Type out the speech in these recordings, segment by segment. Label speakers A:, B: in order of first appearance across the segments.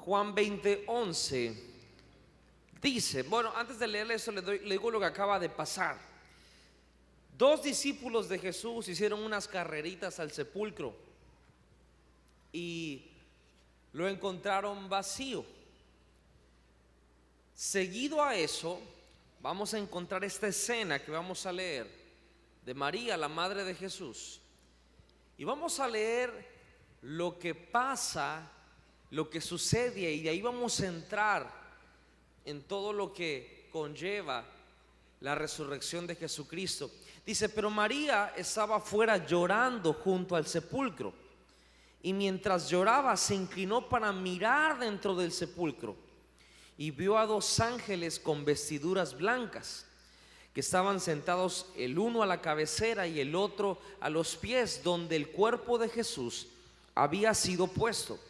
A: Juan 20:11 dice, bueno, antes de leerle eso le digo lo que acaba de pasar. Dos discípulos de Jesús hicieron unas carreritas al sepulcro y lo encontraron vacío. Seguido a eso, vamos a encontrar esta escena que vamos a leer de María, la madre de Jesús. Y vamos a leer lo que pasa, lo que sucede, y de ahí vamos a entrar en todo lo que conlleva la resurrección de Jesucristo. Dice, pero María estaba afuera llorando junto al sepulcro, y mientras lloraba se inclinó para mirar dentro del sepulcro y vio a dos ángeles con vestiduras blancas que estaban sentados, el uno a la cabecera y el otro a los pies donde el cuerpo de Jesús había sido puesto.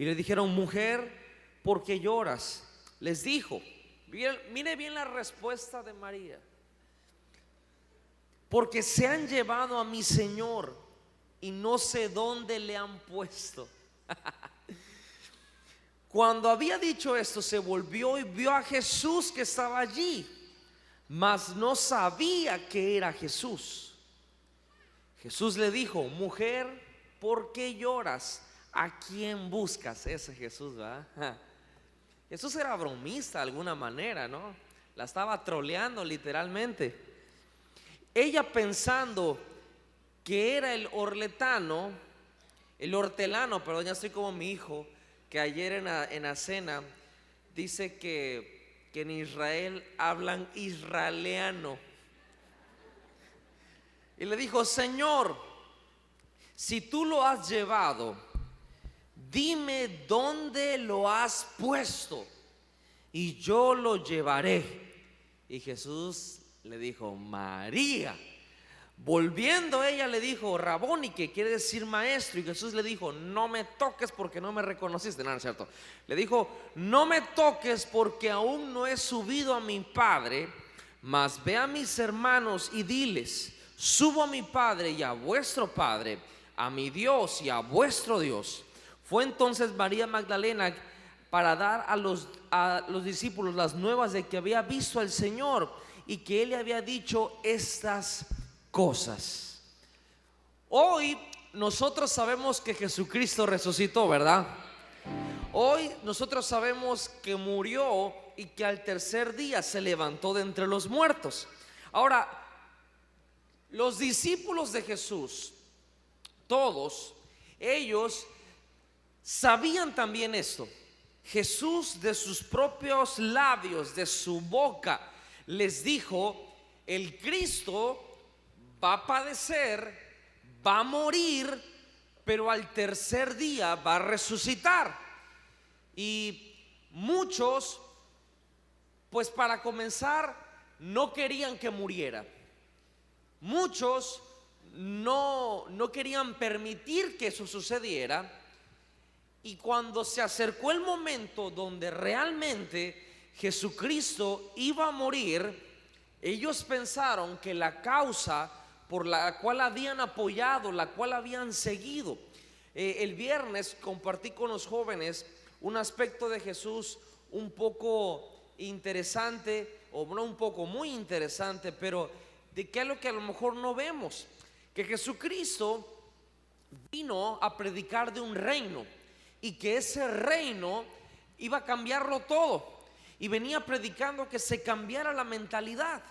A: Y le dijeron, mujer, ¿por qué lloras? Les dijo, mire bien la respuesta de María: porque se han llevado a mi Señor y no sé dónde le han puesto. Cuando había dicho esto, se volvió y vio a Jesús que estaba allí, mas no sabía que era Jesús. Jesús le dijo, mujer, ¿por qué lloras? ¿A quién buscas? Ese Jesús, ¿verdad? Jesús era bromista de alguna manera, ¿no? La estaba troleando literalmente. Ella, pensando que era el hortelano, perdón, ya estoy como mi hijo, que ayer en la cena dice que en Israel hablan israeliano. Y le dijo, Señor, si tú lo has llevado, dime dónde lo has puesto y yo lo llevaré. Y Jesús le dijo, María. Volviendo ella le dijo, Raboni, que quiere decir maestro. Y Jesús le dijo, no me toques porque no me reconociste. No, no es cierto. Le dijo, no me toques porque aún no he subido a mi Padre, mas ve a mis hermanos y diles, subo a mi Padre y a vuestro Padre, a mi Dios y a vuestro Dios. Fue entonces María Magdalena para dar a los discípulos las nuevas de que había visto al Señor y que Él le había dicho estas cosas. Hoy nosotros sabemos que Jesucristo resucitó, ¿verdad? Hoy nosotros sabemos que murió y que al tercer día se levantó de entre los muertos. Ahora, los discípulos de Jesús, todos ellos sabían también esto. Jesús de sus propios labios, de su boca, les dijo, el Cristo va a padecer, va a morir, pero al tercer día va a resucitar. Y muchos, pues para comenzar, no querían que muriera. Muchos no querían permitir que eso sucediera. Y cuando se acercó el momento donde realmente Jesucristo iba a morir, ellos pensaron que la causa por la cual habían apoyado, la cual habían seguido. El viernes compartí con los jóvenes un aspecto de Jesús un poco interesante, o no un poco, muy interesante, pero de que es lo que a lo mejor no vemos, que Jesucristo vino a predicar de un reino y que ese reino iba a cambiarlo todo, y venía predicando que se cambiara la mentalidad.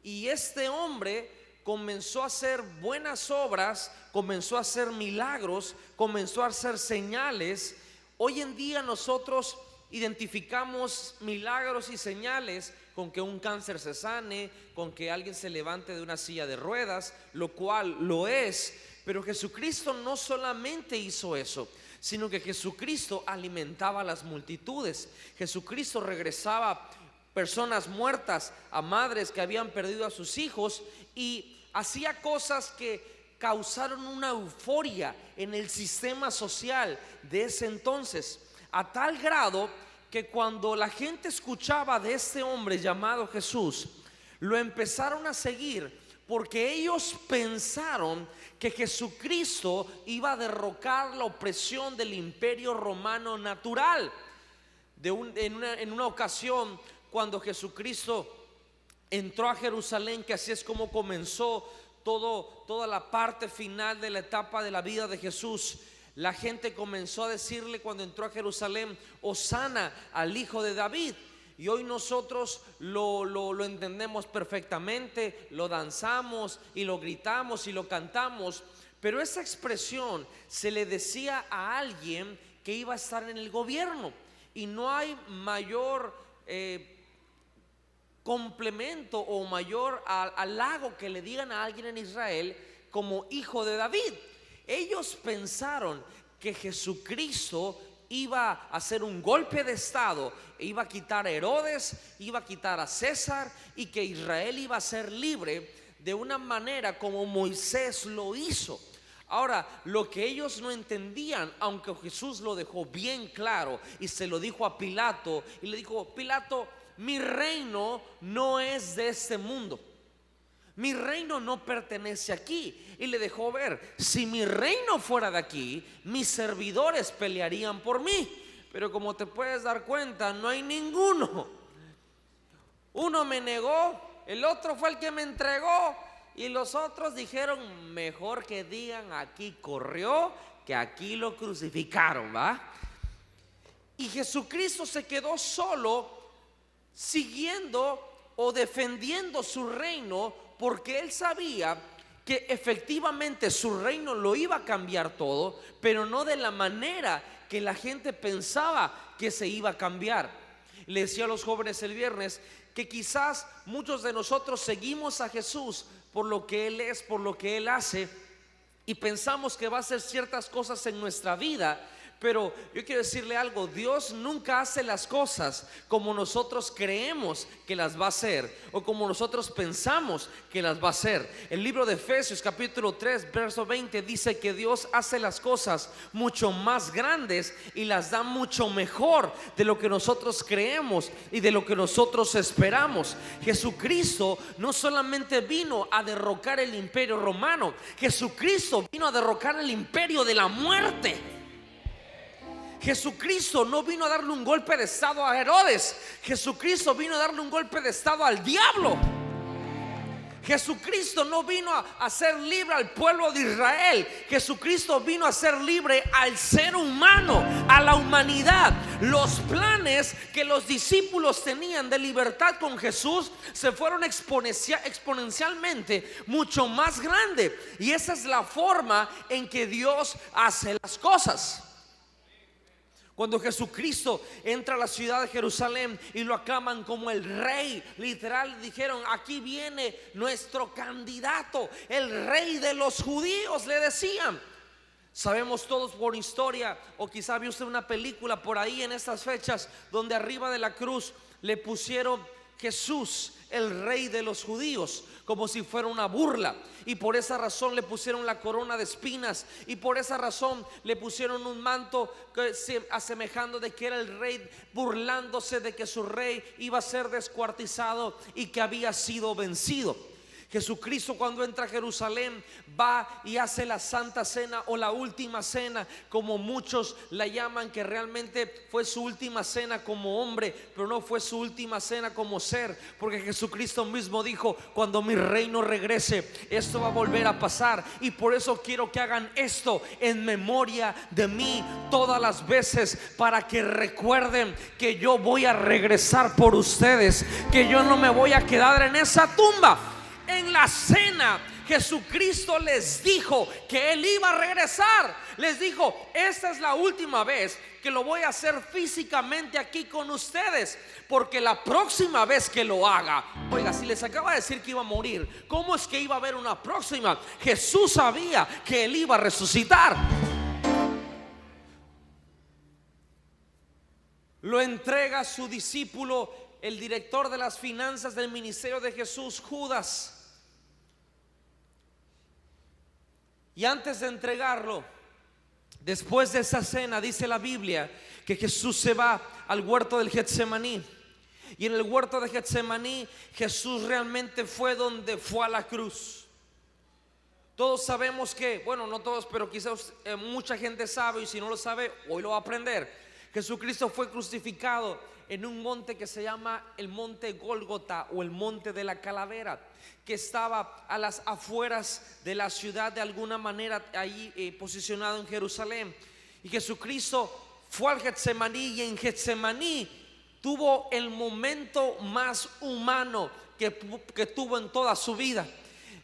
A: Y este hombre comenzó a hacer buenas obras, comenzó a hacer milagros, comenzó a hacer señales. Hoy en día nosotros identificamos milagros y señales con que un cáncer se sane, con que alguien se levante de una silla de ruedas, lo cual lo es. Pero Jesucristo no solamente hizo eso, sino que Jesucristo alimentaba a las multitudes. Jesucristo regresaba personas muertas, a madres que habían perdido a sus hijos, y hacía cosas que causaron una euforia en el sistema social de ese entonces, a tal grado que cuando la gente escuchaba de este hombre llamado Jesús, lo empezaron a seguir porque ellos pensaron que Jesucristo iba a derrocar la opresión del imperio romano natural. En una ocasión, cuando Jesucristo entró a Jerusalén, que así es como comenzó toda la parte final de la etapa de la vida de Jesús, la gente comenzó a decirle cuando entró a Jerusalén: Hosana al hijo de David. Y hoy nosotros lo entendemos perfectamente, lo danzamos y lo gritamos y lo cantamos. Pero esa expresión se le decía a alguien que iba a estar en el gobierno. Y no hay mayor complemento o mayor halago que le digan a alguien en Israel como hijo de David. Ellos pensaron que Jesucristo iba a hacer un golpe de estado, iba a quitar a Herodes, iba a quitar a César, y que Israel iba a ser libre de una manera como Moisés lo hizo. Ahora, lo que ellos no entendían, aunque Jesús lo dejó bien claro y se lo dijo a Pilato, y le dijo: Pilato, mi reino no es de este mundo, mi reino no pertenece aquí. Y le dejó ver: si mi reino fuera de aquí, mis servidores pelearían por mí, pero como te puedes dar cuenta, no hay ninguno. Uno me negó, el otro fue el que me entregó, y los otros dijeron: mejor que digan aquí corrió que aquí lo crucificaron, ¿va? Y Jesucristo se quedó solo, siguiendo o defendiendo su reino, porque él sabía que efectivamente su reino lo iba a cambiar todo, pero no de la manera que la gente pensaba que se iba a cambiar. Le decía a los jóvenes el viernes que quizás muchos de nosotros seguimos a Jesús por lo que Él es, por lo que Él hace, y pensamos que va a hacer ciertas cosas en nuestra vida. Pero yo quiero decirle algo: Dios nunca hace las cosas como nosotros creemos que las va a hacer, o como nosotros pensamos que las va a hacer. El libro de Efesios capítulo 3 verso 20 dice que Dios hace las cosas mucho más grandes y las da mucho mejor de lo que nosotros creemos y de lo que nosotros esperamos. Jesucristo no solamente vino a derrocar el imperio romano, Jesucristo vino a derrocar el imperio de la muerte. Jesucristo no vino a darle un golpe de estado a Herodes, Jesucristo vino a darle un golpe de estado al diablo. Jesucristo no vino a hacer libre al pueblo de Israel, Jesucristo vino a hacer libre al ser humano, a la humanidad. Los planes que los discípulos tenían de libertad con Jesús se fueron exponencialmente mucho más grande. Y esa es la forma en que Dios hace las cosas. Cuando Jesucristo entra a la ciudad de Jerusalén y lo aclaman como el rey, literal dijeron: aquí viene nuestro candidato, el rey de los judíos, le decían. Sabemos todos por historia, o quizá vio usted una película por ahí en estas fechas, donde arriba de la cruz le pusieron Jesús, el rey de los judíos, como si fuera una burla. Y por esa razón le pusieron la corona de espinas, y por esa razón le pusieron un manto asemejando de que era el rey, burlándose de que su rey iba a ser descuartizado y que había sido vencido. Jesucristo, cuando entra a Jerusalén, va y hace la Santa Cena, o la última cena, como muchos la llaman, que realmente fue su última cena como hombre, pero no fue su última cena como ser, porque Jesucristo mismo dijo: cuando mi reino regrese, esto va a volver a pasar, y por eso quiero que hagan esto en memoria de mí todas las veces, para que recuerden que yo voy a regresar por ustedes, que yo no me voy a quedar en esa tumba. En la cena, Jesucristo les dijo que Él iba a regresar. Les dijo: esta es la última vez que lo voy a hacer físicamente aquí con ustedes, porque la próxima vez que lo haga, oiga, si les acaba de decir que iba a morir, ¿cómo es que iba a haber una próxima? Jesús sabía que Él iba a resucitar. Lo entrega a su discípulo, el director de las finanzas del ministerio de Jesús, Judas. Y antes de entregarlo, después de esa cena, dice la Biblia que Jesús se va al huerto del Getsemaní. Y en el huerto de Getsemaní, Jesús realmente fue donde fue a la cruz. Todos sabemos que, bueno, no todos, pero quizás mucha gente sabe, y si no lo sabe, hoy lo va a aprender. Jesucristo fue crucificado en un monte que se llama el monte Gólgota o el monte de la calavera, que estaba a las afueras de la ciudad, de alguna manera ahí posicionado en Jerusalén. Y Jesucristo fue al Getsemaní, y en Getsemaní tuvo el momento más humano que tuvo en toda su vida.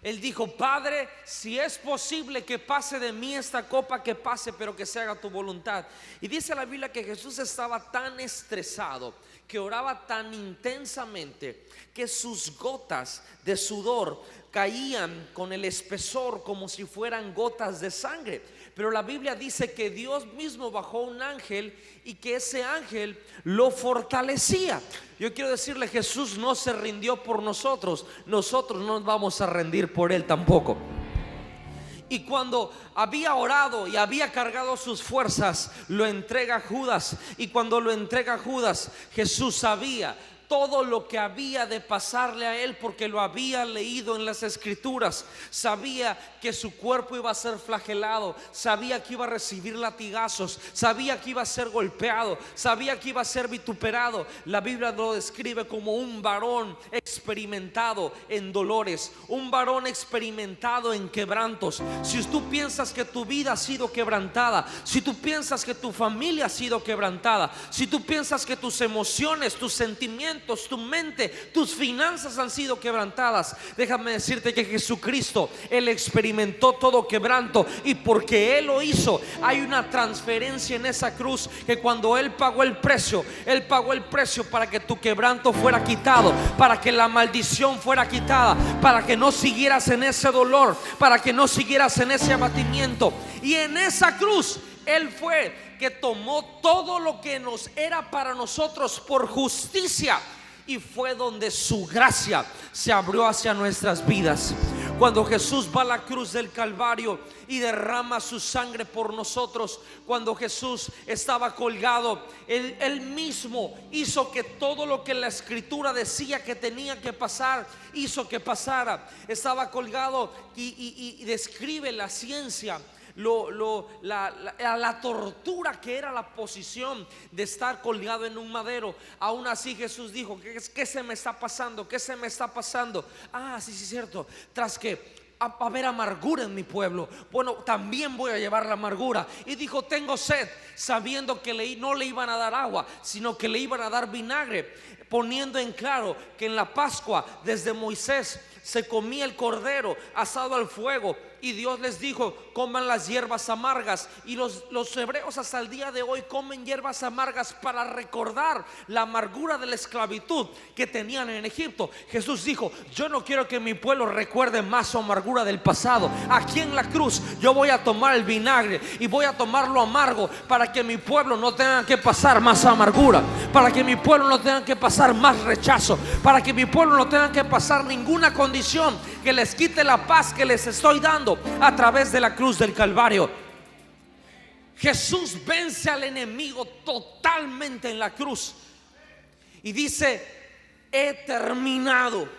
A: Él dijo: Padre, si es posible que pase de mí esta copa, que pase, pero que se haga tu voluntad. Y dice la Biblia que Jesús estaba tan estresado, que oraba tan intensamente, que sus gotas de sudor caían con el espesor como si fueran gotas de sangre. Pero la Biblia dice que Dios mismo bajó un ángel y que ese ángel lo fortalecía. Yo quiero decirle, Jesús no se rindió por nosotros, nosotros no nos vamos a rendir por Él tampoco. Y cuando había orado y había cargado sus fuerzas, lo entrega a Judas. Y cuando lo entrega a Judas, Jesús sabía todo lo que había de pasarle a él, porque lo había leído en las escrituras. Sabía que su cuerpo iba a ser flagelado, sabía que iba a recibir latigazos, sabía que iba a ser golpeado, sabía que iba a ser vituperado. La Biblia lo describe como un varón experimentado en dolores, un varón experimentado en quebrantos. Si tú piensas que tu vida ha sido quebrantada, si tú piensas que tu familia ha sido quebrantada, si tú piensas que tus emociones, tus sentimientos, tu mente, tus finanzas han sido quebrantadas, déjame decirte que Jesucristo, Él experimentó todo quebranto, y porque Él lo hizo, hay una transferencia en esa cruz, que cuando Él pagó el precio para que tu quebranto fuera quitado, para que la maldición fuera quitada, para que no siguieras en ese dolor, para que no siguieras en ese abatimiento. Y en esa cruz Él fue que tomó todo lo que nos era para nosotros por justicia, y fue donde su gracia se abrió hacia nuestras vidas. Cuando Jesús va a la cruz del Calvario y derrama su sangre por nosotros, cuando Jesús estaba colgado, Él mismo hizo que todo lo que la escritura decía que tenía que pasar, hizo que pasara. Estaba colgado y describe la ciencia la tortura que era la posición de estar colgado en un madero. Aún así Jesús dijo: ¿qué se me está pasando? ¿Qué se me está pasando? Sí, cierto. Tras que a haber amargura en mi pueblo, bueno, también voy a llevar la amargura. Y dijo: tengo sed, sabiendo que no le iban a dar agua, sino que le iban a dar vinagre, poniendo en claro que en la Pascua, desde Moisés, se comía el cordero asado al fuego, y Dios les dijo: coman las hierbas amargas. Y los hebreos hasta el día de hoy comen hierbas amargas para recordar la amargura de la esclavitud que tenían en Egipto. Jesús dijo: yo no quiero que mi pueblo recuerde más su amargura del pasado. Aquí en la cruz yo voy a tomar el vinagre y voy a tomar lo amargo, para que mi pueblo no tenga que pasar más amargura, para que mi pueblo no tenga que pasar más rechazo, para que mi pueblo no tenga que pasar ninguna condición que les quite la paz que les estoy dando a través de la cruz del Calvario. Jesús vence al enemigo totalmente en la cruz y dice: he terminado.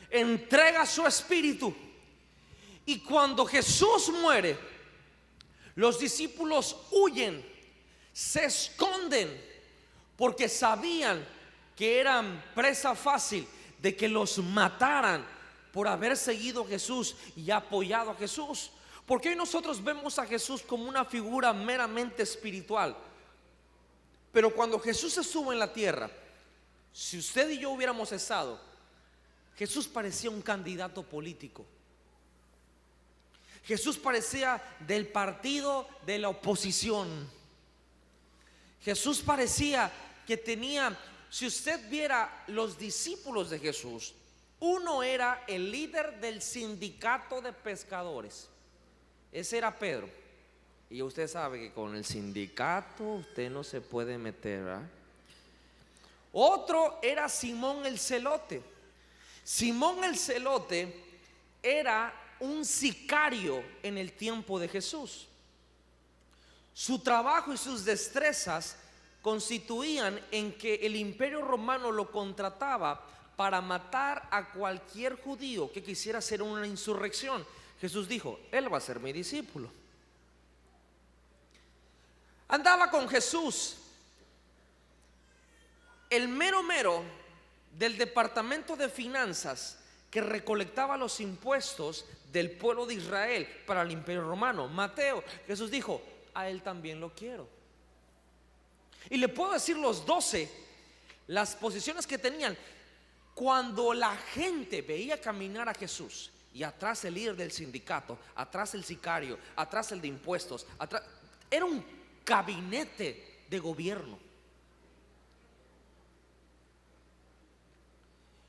A: Entrega su espíritu. Y cuando Jesús muere, los discípulos huyen, se esconden, porque sabían que eran presa fácil de que los mataran por haber seguido a Jesús y apoyado a Jesús. Porque hoy nosotros vemos a Jesús como una figura meramente espiritual, pero cuando Jesús estuvo en la tierra, si usted y yo hubiéramos estado, Jesús parecía un candidato político. Jesús parecía del partido de la oposición. Jesús parecía que tenía, si usted viera los discípulos de Jesús, uno era el líder del sindicato de pescadores. Ese era Pedro. Y usted sabe que con el sindicato usted no se puede meter, ¿verdad? Otro era Simón el Celote. Simón el Celote era un sicario en el tiempo de Jesús. Su trabajo y sus destrezas constituían en que el imperio romano lo contrataba para matar a cualquier judío que quisiera hacer una insurrección. Jesús dijo, él va a ser mi discípulo. Andaba con Jesús el mero del departamento de finanzas que recolectaba los impuestos del pueblo de Israel para el imperio romano, Mateo. Jesús dijo, a él también lo quiero. Y le puedo decir los 12, las posiciones que tenían. Cuando la gente veía caminar a Jesús, y atrás el líder del sindicato, atrás el sicario, atrás el de impuestos, atrás, era un gabinete de gobierno.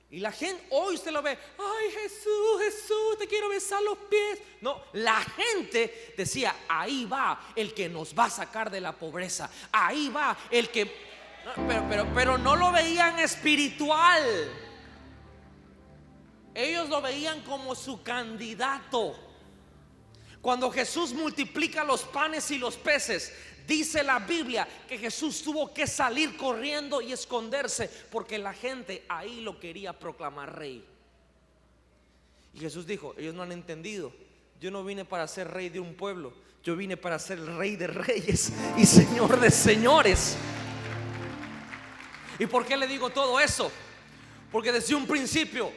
A: Y la gente, hoy usted lo ve, ay Jesús, Jesús, te quiero besar los pies. No, la gente decía, ahí va el que nos va a sacar de la pobreza. Ahí va el que, pero no lo veían espiritual. Ellos lo veían como su candidato. Cuando Jesús multiplica los panes y los peces, dice la Biblia que Jesús tuvo que salir corriendo y esconderse porque la gente ahí lo quería proclamar rey. Y Jesús dijo, ellos no han entendido, yo no vine para ser rey de un pueblo, yo vine para ser el rey de reyes y señor de señores. ¿Y por qué le digo todo eso? Porque desde un principio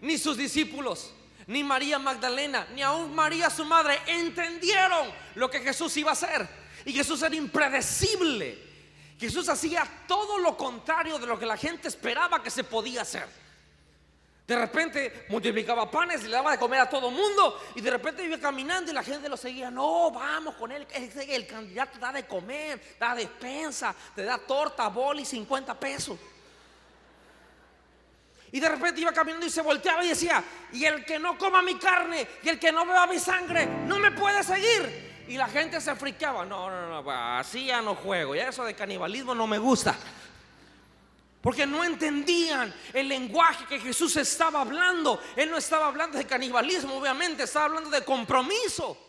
A: ni sus discípulos, ni María Magdalena, ni aún María su madre entendieron lo que Jesús iba a hacer. Y Jesús era impredecible. Jesús hacía todo lo contrario de lo que la gente esperaba que se podía hacer. De repente multiplicaba panes y le daba de comer a todo mundo. Y de repente iba caminando y la gente lo seguía. No, vamos con él, el candidato da de comer, da despensa, te da torta, boli, 50 pesos. Y de repente iba caminando y se volteaba y decía, y el que no coma mi carne y el que no beba mi sangre no me puede seguir. Y la gente se friqueaba. No, así ya no juego, ya eso de canibalismo no me gusta. Porque no entendían el lenguaje que Jesús estaba hablando. Él no estaba hablando de canibalismo, obviamente, estaba hablando de compromiso.